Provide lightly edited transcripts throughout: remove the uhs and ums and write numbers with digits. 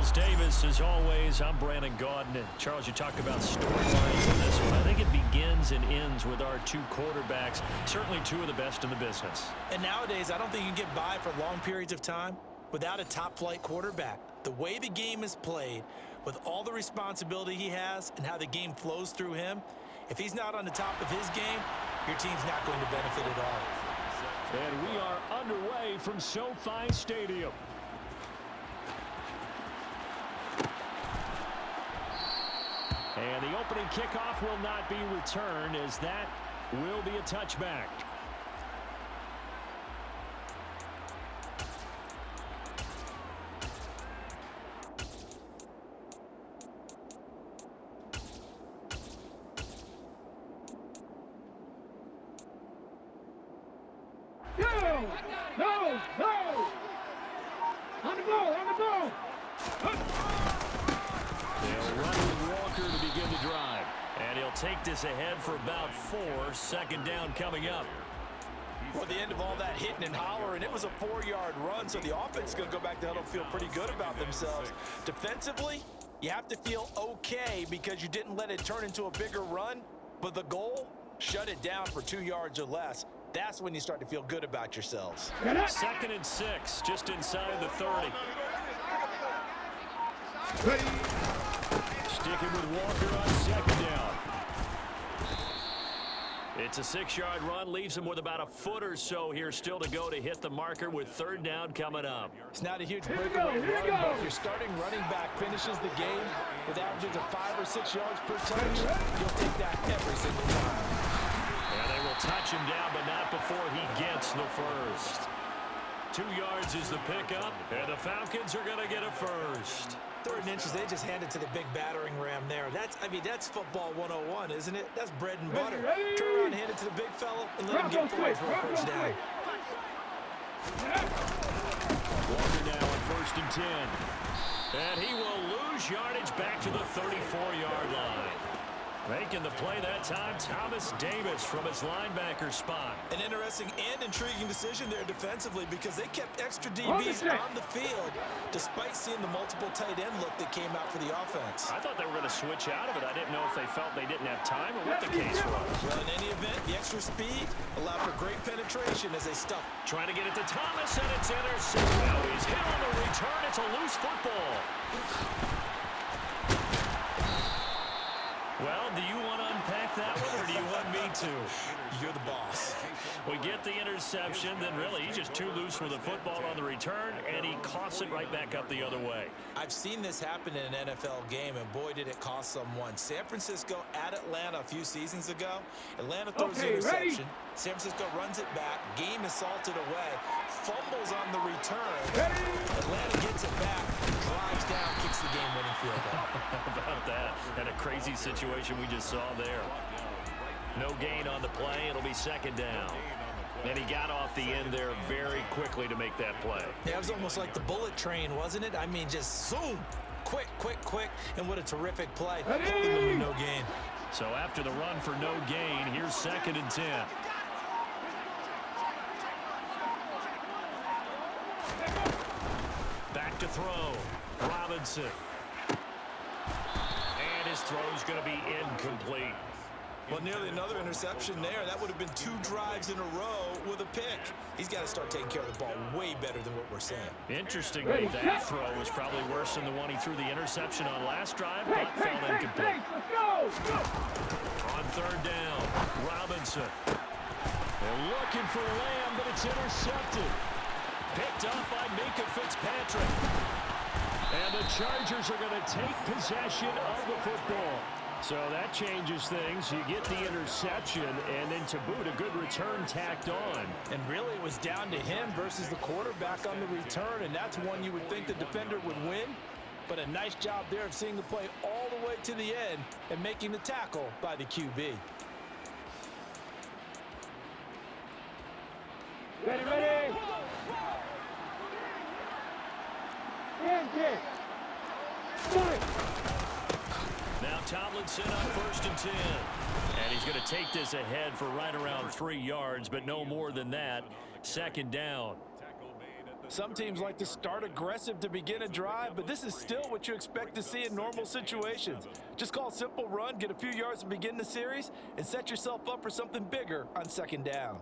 Charles Davis, as always. I'm Brandon Gaudin. And Charles, you talk about storylines in this one. I think it begins and ends with our two quarterbacks, certainly two of the best in the business. And nowadays, I don't think you can get by for long periods of time without a top-flight quarterback. The way the game is played, with all the responsibility he has and how the game flows through him, if he's not on the top of his game, your team's not going to benefit at all. And we are underway from SoFi Stadium. And the opening kickoff will not be returned, as that will be a touchback. No! On the ball! They'll run with Walker to begin the drive. And he'll take this ahead for about 4. Second down coming up. Well, the end of all that hitting and hollering, it was a 4-yard run, so the offense is going to go back to huddle and feel pretty good about themselves. Defensively, you have to feel okay because you didn't let it turn into a bigger run, but the goal, shut it down for 2 yards or less. That's when you start to feel good about yourselves. 2nd and 6, just inside the 30. Sticking with Walker on 2nd down. It's a 6-yard run, leaves him with about a foot or so here still to go to hit the marker with 3rd down coming up. It's not a huge breakaway run, but if your starting running back finishes the game with averages of 5 or 6 yards per touch, you'll take that every single time. And they will touch him down, but not before he gets the first. 2 yards is the pickup, and the Falcons are going to get a first. 3rd and inches, they just handed to the big battering ram there. That's football 101, isn't it? That's bread and butter. Turn around, hand it to the big fella, and let him get forward for a first down. Walker now on 1st and 10. And he will lose yardage back to the 34-yard line. Making the play that time, Thomas Davis from his linebacker spot. An interesting and intriguing decision there defensively because they kept extra DBs on the field despite seeing the multiple tight end look that came out for the offense. I thought they were going to switch out of it. I didn't know if they felt they didn't have time or what the case was. Well, in any event, the extra speed allowed for great penetration as they stuck. Trying to get it to Thomas, and it's intercepted. Now he's hit on the return. It's a loose football. Well, do you want to unpack that one, or do you want me to? You're the boss. We get the interception, then really he's just too loose with the football on the return, and he coughs it right back up the other way. I've seen this happen in an NFL game, and boy, did it cost someone. San Francisco at Atlanta a few seasons ago. Atlanta throws the interception. San Francisco runs it back. Game is salted away. Fumbles on the return. Atlanta gets it back. Drives down, kicks the game-winning field goal. How about that? And a crazy situation we just saw there. No gain on the play. It'll be 2nd down. And he got off the end there very quickly to make that play. Yeah, it was almost like the bullet train, wasn't it? I mean, just zoom. Quick. And what a terrific play. No gain. So after the run for no gain, here's 2nd and 10. Back to throw. Robinson. And his throw's going to be incomplete. Well, nearly another interception there. That would have been 2 drives in a row with a pick. He's got to start taking care of the ball way better than what we're saying. Interestingly, that throw was probably worse than the one he threw the interception on last drive, but fell incomplete. On 3rd down, Robinson. They're looking for Lamb, but it's intercepted. Picked up by Minkah Fitzpatrick. And the Chargers are going to take possession of the football. So that changes things. You get the interception, and then to boot, a good return tacked on. And really, it was down to him versus the quarterback on the return, and that's one you would think the defender would win. But a nice job there of seeing the play all the way to the end and making the tackle by the QB. Ready! Now Tomlinson on 1st and 10. And he's going to take this ahead for right around 3 yards, but no more than that. 2nd down. Some teams like to start aggressive to begin a drive, but this is still what you expect to see in normal situations. Just call a simple run, get a few yards to begin the series, and set yourself up for something bigger on second down.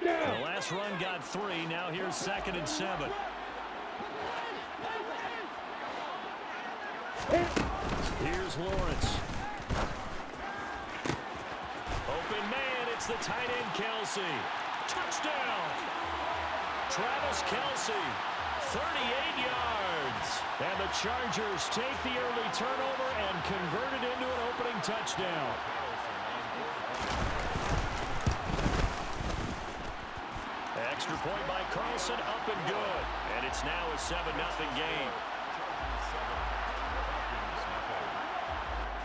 The last run got 3. Now here's 2nd and 7. Here's Lawrence. Open man, it's the tight end Kelsey. Touchdown! Travis Kelsey, 38 yards. And the Chargers take the early turnover and convert it into an opening touchdown. Extra point by Carlson, up and good. And it's now a 7-0 game.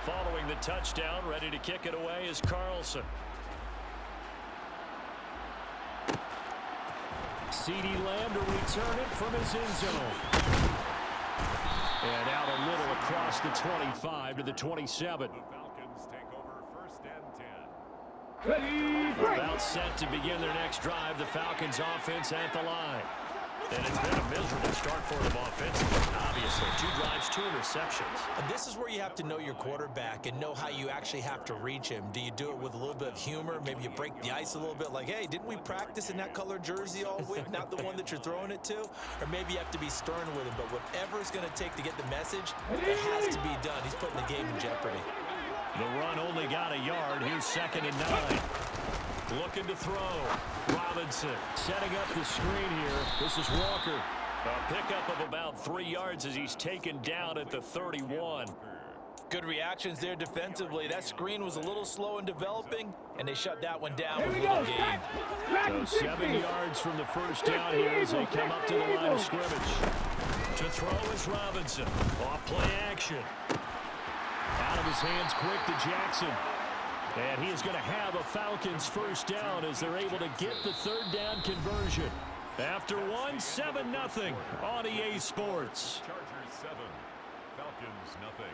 Following the touchdown, ready to kick it away is Carlson. CeeDee Lamb to return it from his end zone. And out a little across the 25 to the 27. About set to begin their next drive. The Falcons offense at the line. And it's been a miserable start for them offensively. Obviously, 2 drives, 2 interceptions. And this is where you have to know your quarterback and know how you actually have to reach him. Do you do it with a little bit of humor? Maybe you break the ice a little bit like, hey, didn't we practice in that color jersey all week? Not the one that you're throwing it to? Or maybe you have to be stern with him. But whatever it's going to take to get the message, it has to be done. He's putting the game in jeopardy. The run only got a yard. Here's 2nd and 9. Looking to throw. Robinson setting up the screen here. This is Walker. A pickup of about 3 yards as he's taken down at the 31. Good reactions there defensively. That screen was a little slow in developing, and they shut that one down with a little gain. So 7 yards from the first down here as they come up to the line of scrimmage. To throw is Robinson. Off play action. Out of his hands quick to Jackson. And he is going to have a Falcons first down as they're able to get the 3rd down conversion. After 1, 7-0 on EA Sports. Chargers 7, Falcons nothing.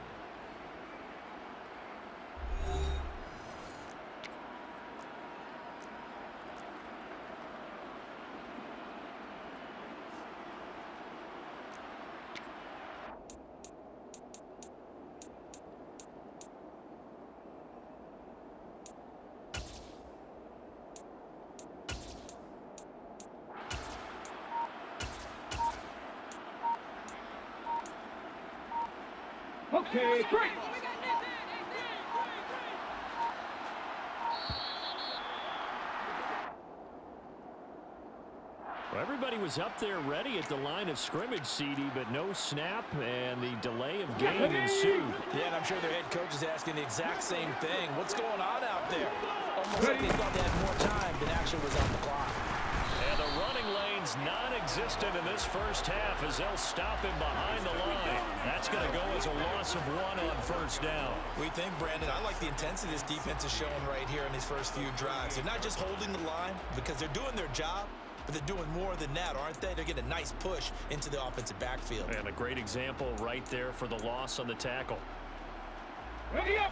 Okay, great. Well, everybody was up there ready at the line of scrimmage, CD, but no snap, and the delay of game ensued. Yeah, and I'm sure their head coach is asking the exact same thing. What's going on out there? Almost like they thought they had more time than actually was on the clock. And the running lane's non-existent in this first half as they'll stop him behind the line. That's going to go as a loss of 1 on first down. We think, Brandon, I like the intensity this defense is showing right here in these first few drives. They're not just holding the line because they're doing their job, but they're doing more than that, aren't they? They're getting a nice push into the offensive backfield. And a great example right there for the loss on the tackle. Ready up.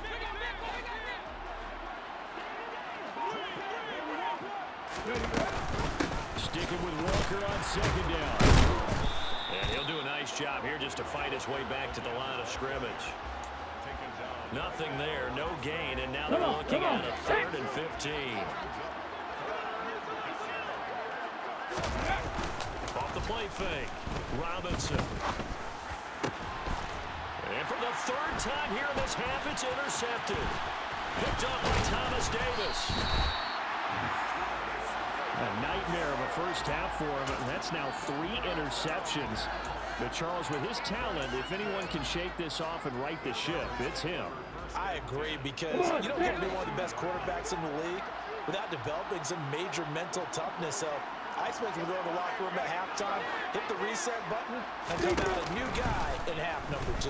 Sticking with Walker on 2nd down. And he'll do a nice job here just to fight his way back to the line of scrimmage. Nothing there, no gain, and now they're looking at a 3rd and 15. Off the play fake, Robinson. And for the 3rd time here in this half, it's intercepted. Picked up by Thomas Davis. A nightmare of a first half for him, and that's now 3 interceptions. But Charles, with his talent, if anyone can shake this off and right the ship, it's him. I agree, because you don't get to be one of the best quarterbacks in the league without developing some major mental toughness. So I expect him to go to the locker room at halftime, hit the reset button, and come out a new guy in half number 2.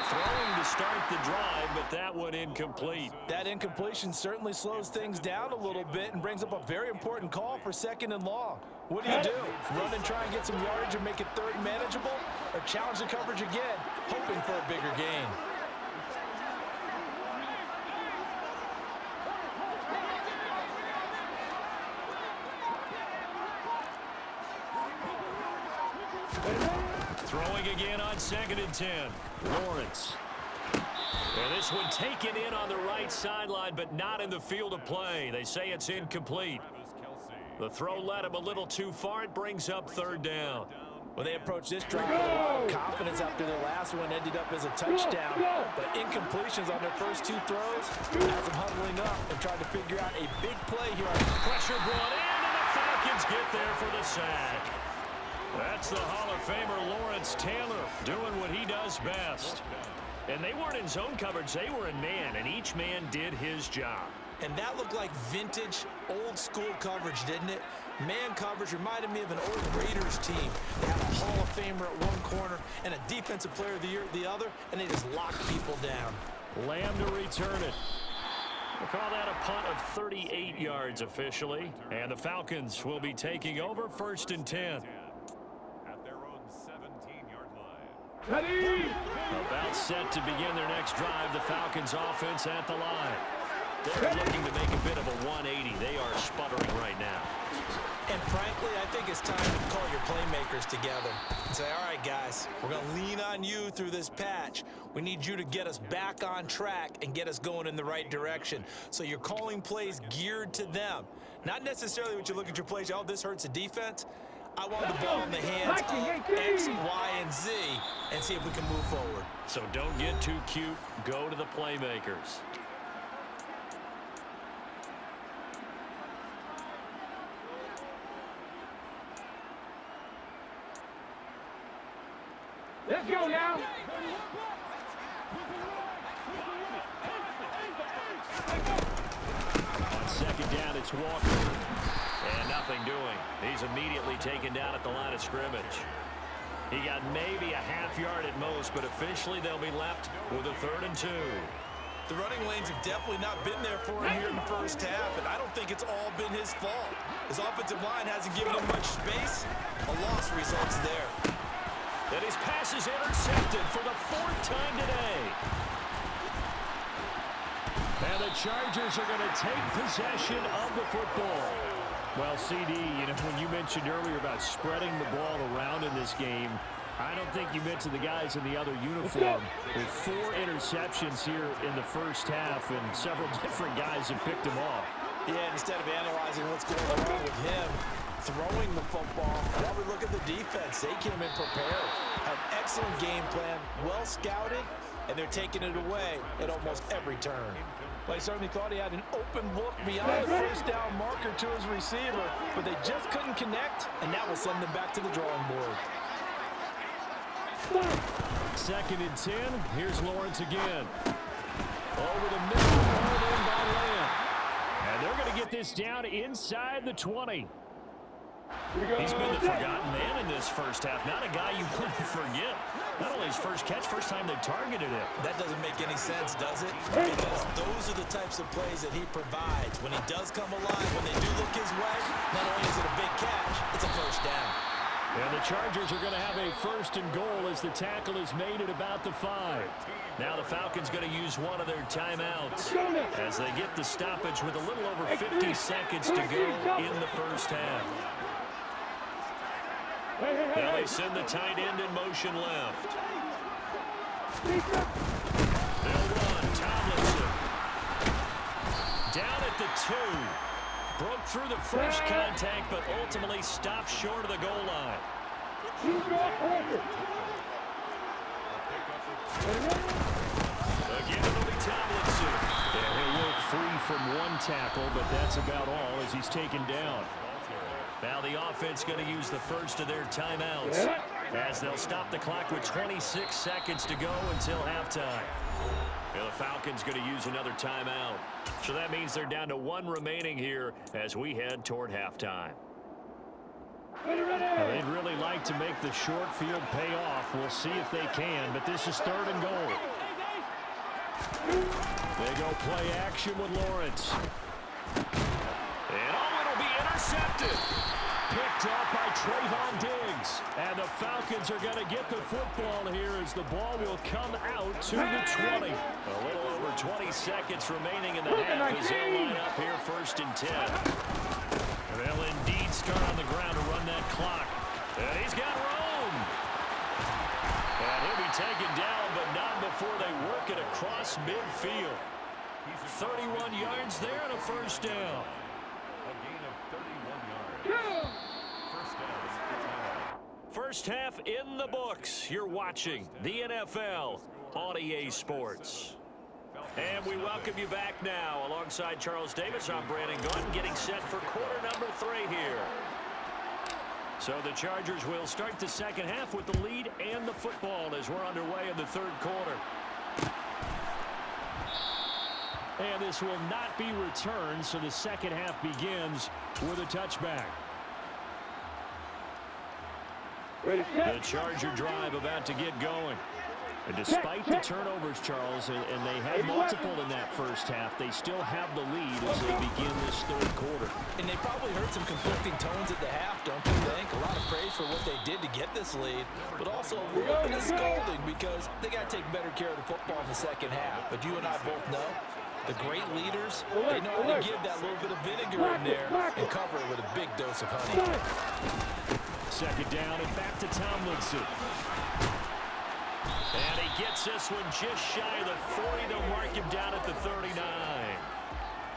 Throwing to start the drive, but that one incomplete. That incompletion certainly slows things down a little bit and brings up a very important call for 2nd and long. What do? Run and try and get some yardage and make it 3rd manageable? Or challenge the coverage again, hoping for a bigger gain? Throwing again on 2nd and 10. Lawrence. And this one taken in on the right sideline, but not in the field of play. They say it's incomplete. The throw led him a little too far. It brings up 3rd down. Well, they approached this drive with a lot of confidence after their last one ended up as a touchdown. But incompletions on their first 2 throws has them huddling up and trying to figure out a big play here. Pressure brought in, and the Falcons get there for the sack. That's the Hall of Famer Lawrence Taylor doing what he does best. And they weren't in zone coverage. They were in man, and each man did his job. And that looked like vintage, old-school coverage, didn't it? Man coverage reminded me of an old Raiders team. They had a Hall of Famer at one corner and a Defensive Player of the Year at the other, and they just locked people down. Lamb to return it. We'll call that a punt of 38 yards officially. And the Falcons will be taking over 1st and 10. At their own 17-yard line. Ready! About set to begin their next drive. The Falcons offense at the line. They're looking to make a bit of a 180. They are sputtering right now. And frankly, I think it's time to call your playmakers together and say, all right, guys, we're going to lean on you through this patch. We need you to get us back on track and get us going in the right direction. So you're calling plays geared to them. Not necessarily what you look at your plays, oh, this hurts the defense. I want the ball in the hands of X, Y, and Z and see if we can move forward. So don't get too cute. Go to the playmakers. Let's go now. On 2nd down, it's Walker. And nothing doing. He's immediately taken down at the line of scrimmage. He got maybe a half yard at most, but officially they'll be left with a 3rd and 2. The running lanes have definitely not been there for him here in the first half, and I don't think it's all been his fault. His offensive line hasn't given him much space. A loss results there. And his pass is intercepted for the 4th time today. And the Chargers are going to take possession of the football. Well, CD, when you mentioned earlier about spreading the ball around in this game, I don't think you mentioned the guys in the other uniform. With 4 interceptions here in the first half, and several different guys have picked him off. Yeah, instead of analyzing what's going on with him, throwing the football, while we look at the defense, they came in prepared. Had excellent game plan, well scouted, and they're taking it away at almost every turn. Well, I certainly thought he had an open look beyond the first down marker to his receiver, but they just couldn't connect, and that will send them back to the drawing board. 2nd and 10. Here's Lawrence again. Over the middle, ball in by Lamb. And they're going to get this down inside the 20. He's been the forgotten man in this first half. Not a guy you want to forget. Not only his first catch, first time they've targeted him. That doesn't make any sense, does it? Because those are the types of plays that he provides. When he does come alive, when they do look his way, not only is it a big catch, it's a first down. And the Chargers are going to have a 1st and goal as the tackle is made at about the 5. Now the Falcons going to use one of their timeouts as they get the stoppage with a little over 50 seconds to go in the first half. Now they send the tight end in motion left. They'll run. Tomlinson. Down at the 2. Broke through the first contact, but ultimately stopped short of the goal line. Again, it'll be Tomlinson. And he'll work free from one tackle, but that's about all as he's taken down. Now the offense going to use the first of their timeouts as they'll stop the clock with 26 seconds to go until halftime. The Falcons going to use another timeout. So that means they're down to 1 remaining here as we head toward halftime. Well, they'd really like to make the short field pay off. We'll see if they can, but this is 3rd and goal. They go play action with Lawrence. And it'll be intercepted. Picked up by Trayvon Diggs. And the Falcons are going to get the football here as the ball will come out to the 20. A little over 20 seconds remaining in the half as they'll line up here 1st and 10. And they'll indeed start on the ground to run that clock. And he's got room. taken down, but not before they work it across midfield. 31 yards there and a first down. A gain of 31 yards. First down. First half in the books. You're watching the NFL on EA Sports. And we welcome you back now. Alongside Charles Davis, I'm Brandon Gunn, getting set for quarter number 3 here. So the Chargers will start the second half with the lead and the football as we're underway in the third quarter. And this will not be returned, so the second half begins with a touchback. The Charger drive about to get going. And despite the turnovers, Charles, and they had multiple in that first half, they still have the lead as they begin this third quarter. And they probably heard some conflicting tones at the half, don't you think? A lot of praise for what they did to get this lead, but also a little bit of scolding because they got to take better care of the football in the second half. But you and I both know the great leaders, they know how to give that little bit of vinegar in there and cover it with a big dose of honey. Second down and back to Tomlinson. And he gets this one just shy of the 40 to mark him down at the 39.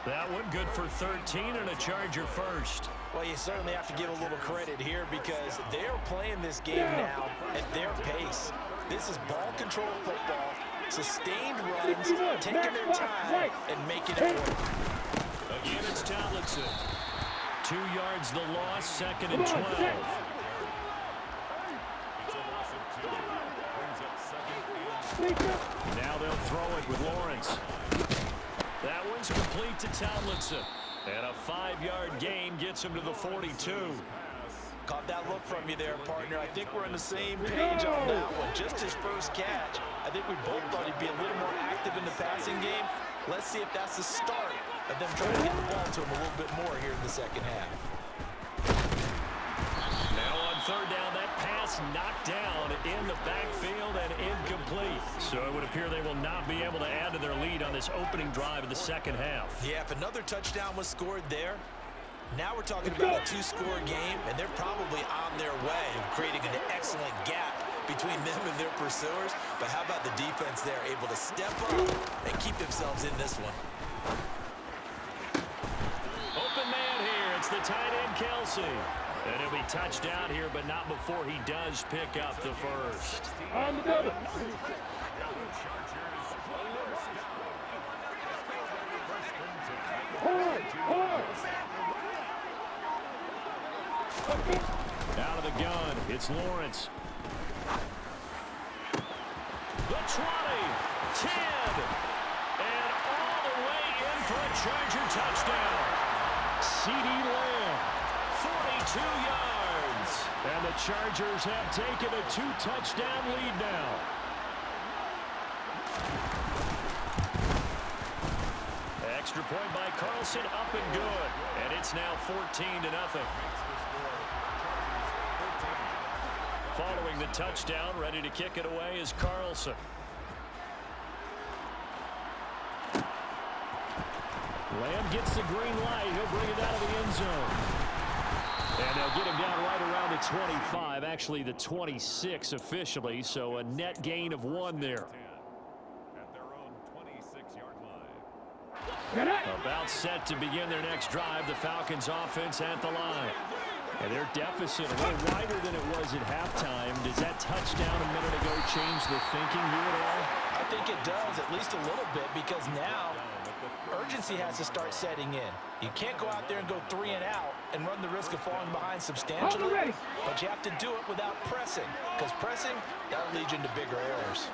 That one good for 13 and a Charger first. Well, you certainly have to give a little credit here because they're playing this game now at their pace. This is ball control football, sustained runs, taking their time, and making it work. Again, it's Tomlinson. 2 yards the loss, second and 12. Now they'll throw it with Lawrence. That one's complete to Tomlinson. And a 5-yard gain gets him to the 42. Caught that look from you there, partner. I think we're on the same page on that one. Just his first catch. I think we both thought he'd be a little more active in the passing game. Let's see if that's the start of them trying to get the ball to him a little bit more here in the second half. Now on third down, that pass knocked down in the backfield and incomplete. So it would appear they will not be able to add to their lead on this opening drive of the second half. Yeah, if another touchdown was scored there, now we're talking about a 2-score game, and they're probably on their way of creating an excellent gap between them and their pursuers. But how about the defense there, able to step up and keep themselves in this one? Open man here. It's the tight end, Kelsey. And he'll be touched down here, but not before he does pick up the first. On the double. Out of the gun, it's Lawrence. The 20, 10, and all the way in for a Charger touchdown. C.D. Lamb, 42 yards. And the Chargers have taken a 2-touchdown lead now. Extra point by Carlson, up and good. And it's now 14-0. Following the touchdown, ready to kick it away is Carlson. Lamb gets the green light. He'll bring it out of the end zone. And they'll get him down right around the 25, actually the 26 officially, so a net gain of 1 there. At their own 26-yard line. About set to begin their next drive, the Falcons offense at the line. And their deficit a little wider than it was at halftime. Does that touchdown a minute ago change the thinking here at all? I think it does, at least a little bit, because now urgency has to start setting in. You can't go out there and go 3 and out and run the risk of falling behind substantially, but you have to do it without pressing, because pressing, that'll lead you into bigger errors.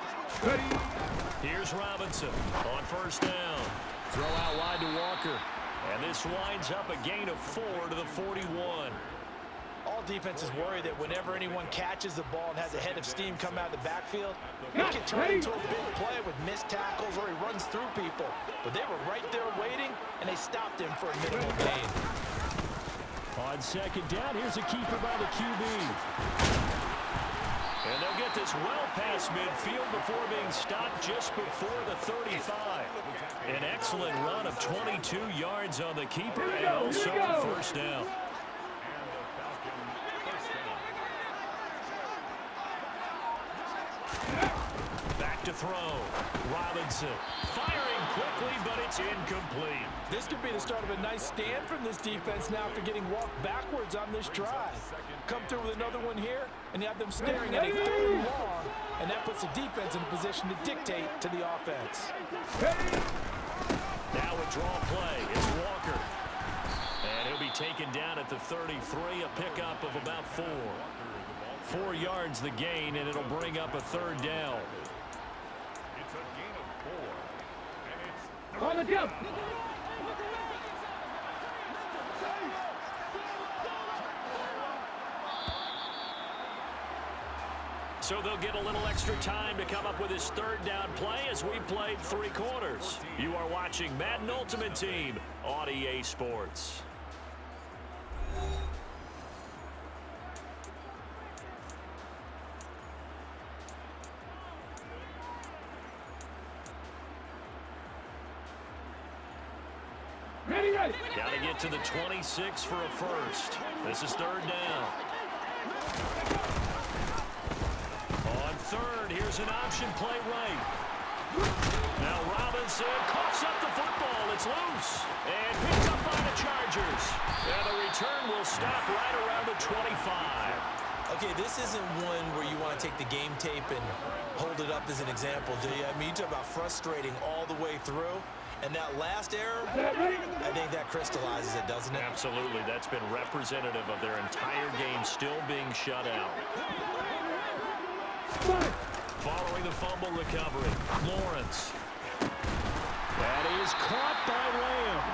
Here's Robinson on first down. Throw out wide to Walker. And this winds up a gain of 4 to the 41. All defenses worry that whenever anyone catches the ball and has a head of steam come out of the backfield, it can turn into a big play with missed tackles or he runs through people. But they were right there waiting, and they stopped him for a minimal gain. On second down, here's a keeper by the QB. And they'll get this well past midfield before being stopped just before the 35. An excellent run of 22 yards on the keeper and also a first down. throw. Robinson firing quickly, but it's incomplete. This could be the start of a nice stand from this defense now after getting walked backwards on this drive. Come through with another one here, and you have them staring at a 3rd and long, and that puts the defense in a position to dictate to the offense. Now a draw play. It's Walker. And he'll be taken down at the 33, a pickup of about 4. 4 yards the gain, and it'll bring up a 3rd down. It's a gain of 4. And it's On the jump. So they'll get a little extra time to come up with his 3rd down play as we played 3 quarters. You are watching Madden Ultimate Team on EA Sports. Ready. Got to get to the 26 for a first. This is 3rd down. On 3rd, here's an option play right. Now Robinson coughs up the football. It's loose and picked up by the Chargers. And the return will stop right around the 25. Okay, this isn't one where you want to take the game tape and hold it up as an example, do you? I mean, you talk about frustrating all the way through. And that last error, I think that crystallizes it, doesn't it? Absolutely. That's been representative of their entire game still being shut out. Following the fumble recovery, Lawrence. That is caught by Lamb.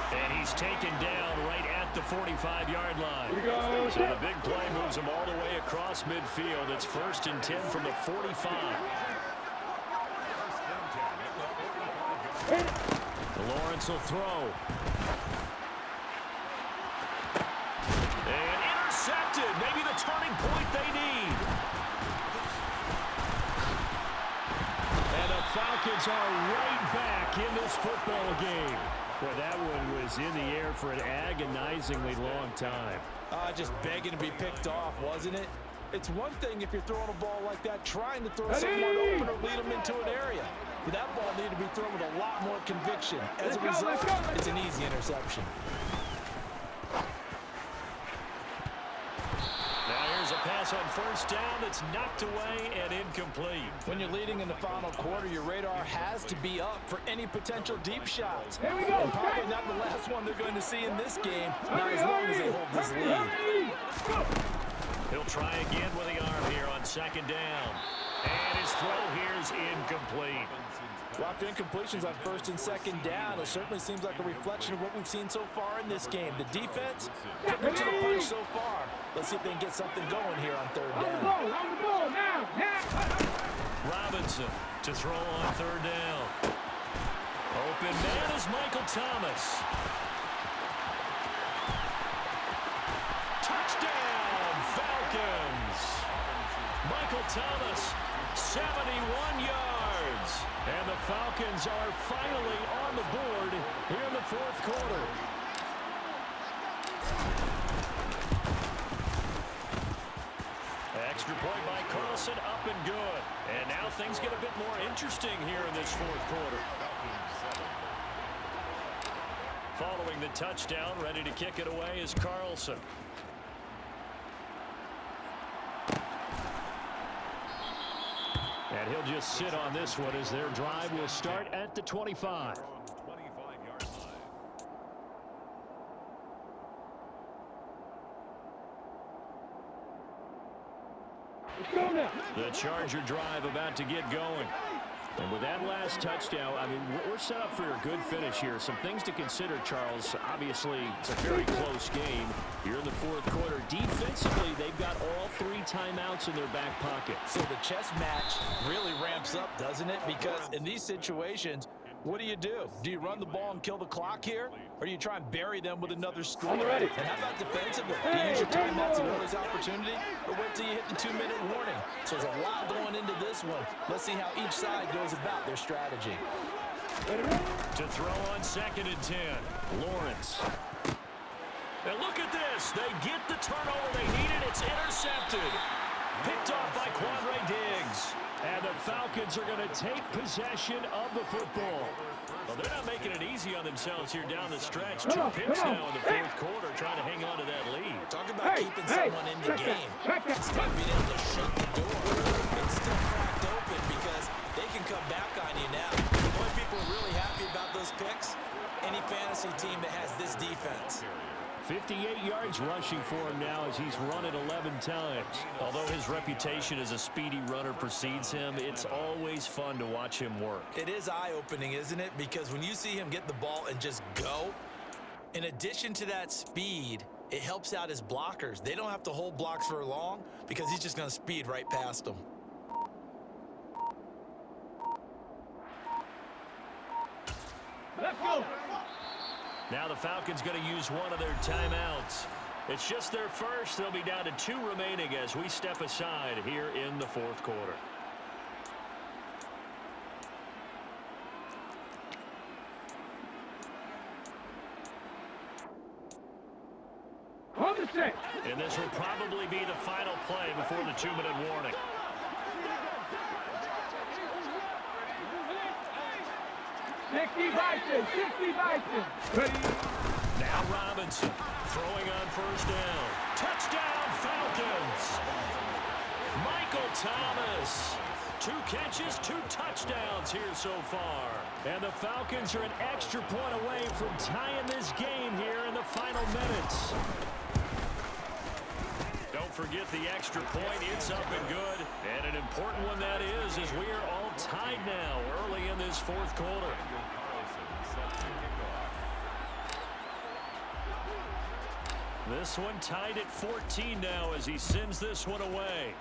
And he's taken down right at the 45-yard line. So the big play moves him all the way across midfield. It's 1st and 10 from the 45. Lawrence will throw. And intercepted. Maybe the turning point they need. And the Falcons are right back in this football game. Well, that one was in the air for an agonizingly long time. Just begging to be picked off, wasn't it? It's one thing if you're throwing a ball like that, trying to throw someone open or lead them into an area. But that ball needed to be thrown with a lot more conviction. As a result, it's an easy interception. Now here's a pass on 1st down that's knocked away and incomplete. When you're leading in the final quarter, your radar has to be up for any potential deep shots. Here we go. And probably not the last one they're going to see in this game, not as long as they hold this lead. He'll try again with the arm here on 2nd down. And his throw here is incomplete. Well, after incompletions on 1st and 2nd down, it certainly seems like a reflection of what we've seen so far in this game. The defense, quicker to the punch so far. Let's see if they can get something going here on 3rd down. On the ball, now. Robinson to throw on 3rd down. Open man is Michael Thomas. Touchdown, Falcons. Michael Thomas, 71 yards. And the Falcons are finally on the board here in the 4th quarter. Extra point by Carlson, up and good. And now things get a bit more interesting here in this 4th quarter. Following the touchdown, ready to kick it away is Carlson. And he'll just sit on this one as their drive will start at the 25. The Charger drive about to get going. And with that last touchdown, I mean, we're set up for a good finish here. Some things to consider, Charles. Obviously, it's a very close game. You're in the 4th quarter. Defensively, they've got all 3 timeouts in their back pocket. So the chess match really ramps up, doesn't it? Because in these situations, what do? Do you run the ball and kill the clock here? Or do you try and bury them with another score? And how about defensively? Do you use your timeouts and early opportunity? Or wait till you hit the 2-minute warning? So there's a lot going into this one. Let's see how each side goes about their strategy. To throw on 2nd and 10, Lawrence. And look at this. They get the turnover they needed. It's intercepted. Picked off by Quandre Diggs. And the Falcons are going to take possession of the football. Well, they're not making it easy on themselves here down the stretch. 2 picks now in the fourth quarter, trying to hang on to that lead. Talk about keeping someone in the game. Instead of being able to shut the door, it's still cracked open because they can come back on you now. The only people really happy about those picks, any fantasy team that has this defense. 58 yards rushing for him now as he's run it 11 times. Although his reputation as a speedy runner precedes him, it's always fun to watch him work. It is eye-opening, isn't it? Because when you see him get the ball and just go, in addition to that speed, it helps out his blockers. They don't have to hold blocks for long because he's just going to speed right past them. Let's go. Now the Falcons going to use one of their timeouts. It's just their first. They'll be down to 2 remaining as we step aside here in the fourth quarter. On the set. And this will probably be the final play before the 2-minute warning. Sixty Bison. Ready. Now Robinson throwing on first down. Touchdown Falcons. Michael Thomas. 2 catches, 2 touchdowns here so far. And the Falcons are an extra point away from tying this game here in the final minutes. Don't forget the extra point. It's up and good. And an important one that is as we are all tied now early in this fourth quarter. This one tied at 14 now as he sends this one away.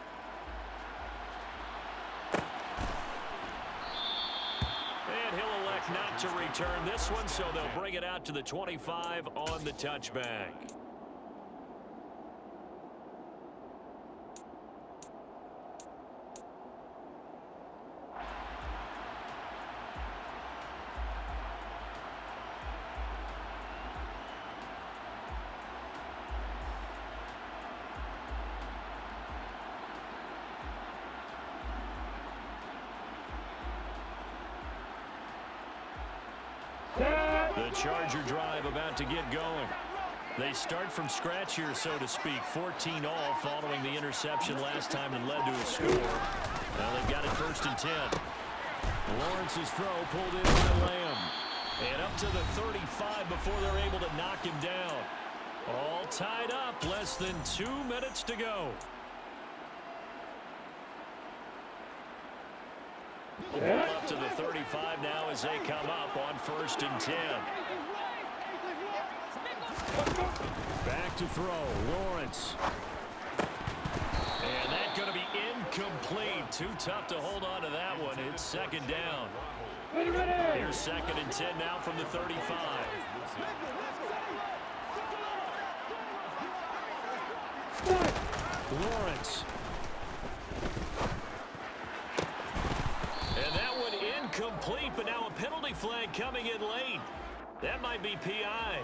And he'll elect not to return this one, so they'll bring it out to the 25 on the touchback. The Charger drive about to get going. They start from scratch here, so to speak. 14 all following the interception last time that led to a score. Now they've got it 1st and 10. Lawrence's throw pulled in by Lamb. And up to the 35 before they're able to knock him down. All tied up, less than 2 minutes to go. The ball up to the 35 now as they come up on 1st and 10. Back to throw, Lawrence. And that's going to be incomplete. Too tough to hold on to that one. It's 2nd down. Here's 2nd and 10 now from the 35. Lawrence. And that one incomplete, but now a penalty flag coming in late. That might be PI.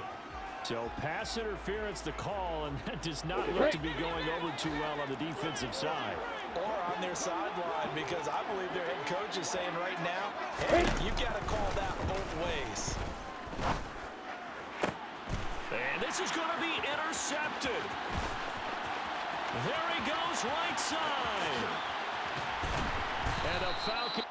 So pass interference the call, and that does not look to be going over too well on the defensive side. Or on their sideline, because I believe their head coach is saying right now, hey, you've got to call that both ways. And this is going to be intercepted. There he goes, right side. And a Falcon.